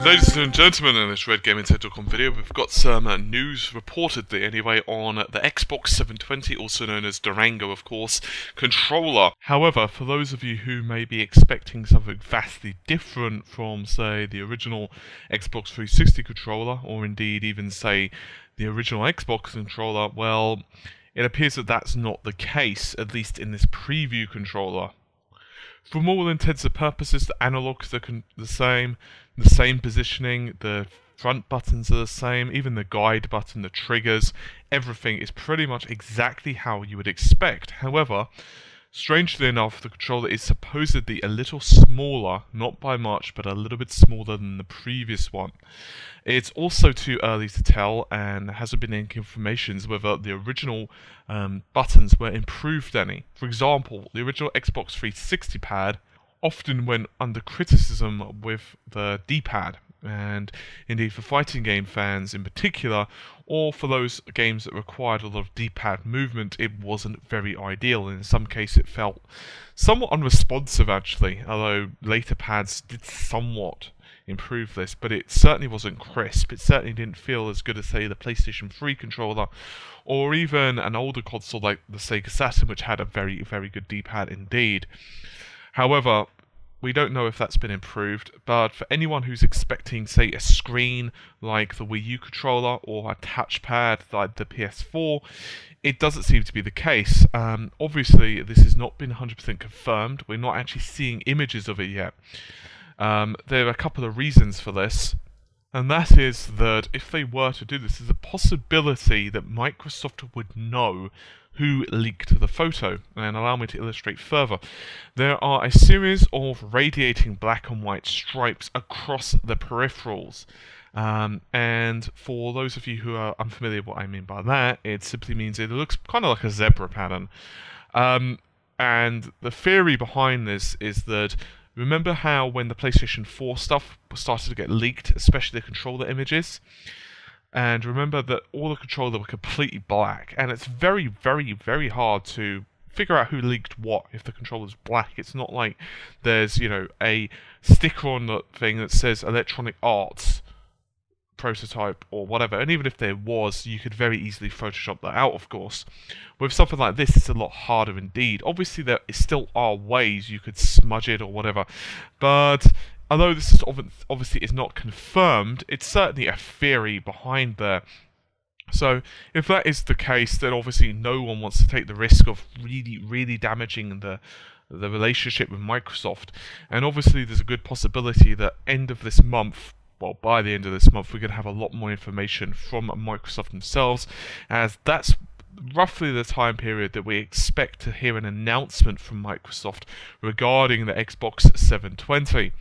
Ladies and gentlemen, in this RedGamingTech.com video, we've got some news reportedly anyway on the Xbox 720, also known as Durango, of course, controller. However, for those of you who may be expecting something vastly different from, say, the original Xbox 360 controller, or indeed even, say, the original Xbox controller, well, it appears that that's not the case, at least in this preview controller. For all intents and purposes, the analogs are the same positioning, the front buttons are the same, even the guide button, the triggers, everything is pretty much exactly how you would expect. However, strangely enough, the controller is supposedly a little smaller, not by much, but a little bit smaller than the previous one. It's also too early to tell, and there hasn't been any confirmations whether the original buttons were improved any. For example, the original Xbox 360 pad often went under criticism with the D-pad, and indeed for fighting game fans in particular, or for those games that required a lot of D-pad movement, it wasn't very ideal. In some cases it felt somewhat unresponsive actually, although later pads did somewhat improve this, but it certainly wasn't crisp. It certainly didn't feel as good as, say, the PlayStation 3 controller, or even an older console like the Sega Saturn, which had a very, very good D-pad indeed. However, we don't know if that's been improved, but for anyone who's expecting, say, a screen like the Wii U controller or a touchpad like the PS4, it doesn't seem to be the case. Obviously, this has not been 100% confirmed. We're not actually seeing images of it yet. There are a couple of reasons for this, and that is that if they were to do this, there's a possibility that Microsoft would know who leaked the photo. And allow me to illustrate further. There are a series of radiating black and white stripes across the peripherals. And for those of you who are unfamiliar with what I mean by that, it simply means it looks kind of like a zebra pattern. And the theory behind this is that, remember how when the PlayStation 4 stuff started to get leaked, especially the controller images? And remember that all the controllers were completely black, and it's very, very, very hard to figure out who leaked what if the controller's black. It's not like there's, you know, a sticker on the thing that says Electronic Arts prototype or whatever, and even if there was, you could very easily Photoshop that out, of course. With something like this, it's a lot harder indeed. Obviously, there still are ways you could smudge it or whatever, but although this is obviously is not confirmed, it's certainly a theory behind there. So, if that is the case, then obviously no one wants to take the risk of really, really damaging the relationship with Microsoft. And obviously, there's a good possibility that end of this month, well, by the end of this month, we're going to have a lot more information from Microsoft themselves, as that's roughly the time period that we expect to hear an announcement from Microsoft regarding the Xbox 720.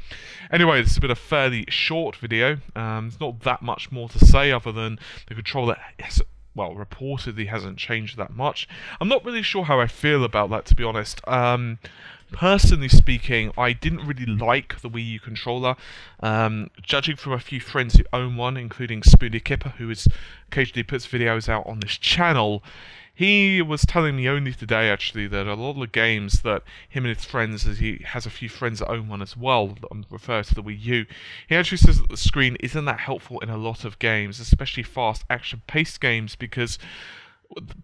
Anyway, this has been a fairly short video. There's not that much more to say other than the controller well, reportedly hasn't changed that much. I'm not really sure how I feel about that, to be honest. Personally speaking, I didn't really like the Wii U controller. Judging from a few friends who own one, including Spoonie Kipper, who occasionally puts videos out on this channel, he was telling me only today, actually, that a lot of the games that him and his friends, as he has a few friends that own one as well, refer to the Wii U, he actually says that the screen isn't that helpful in a lot of games, especially fast action-paced games, because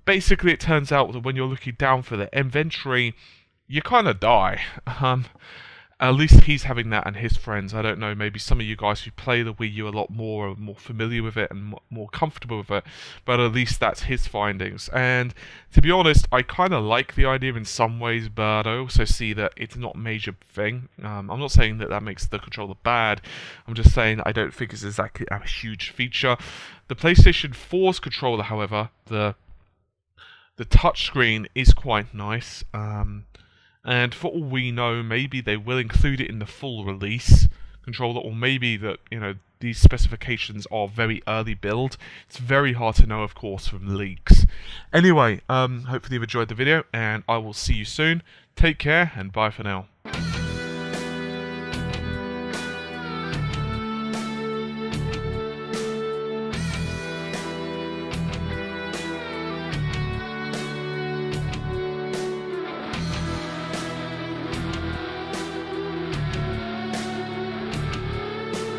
basically it turns out that when you're looking down for the inventory, you kind of die. At least he's having that and his friends. I don't know, maybe some of you guys who play the Wii U a lot more are more familiar with it and more comfortable with it, but at least that's his findings. And to be honest, I kind of like the idea in some ways, but I also see that it's not a major thing. I'm not saying that that makes the controller bad. I'm just saying that I don't think it's exactly a huge feature. The PlayStation 4's controller, however, the touchscreen is quite nice. And for all we know, maybe they will include it in the full release controller, or maybe that, you know, these specifications are very early build. It's very hard to know, of course, from leaks. Anyway, hopefully you've enjoyed the video, and I will see you soon. Take care, and bye for now.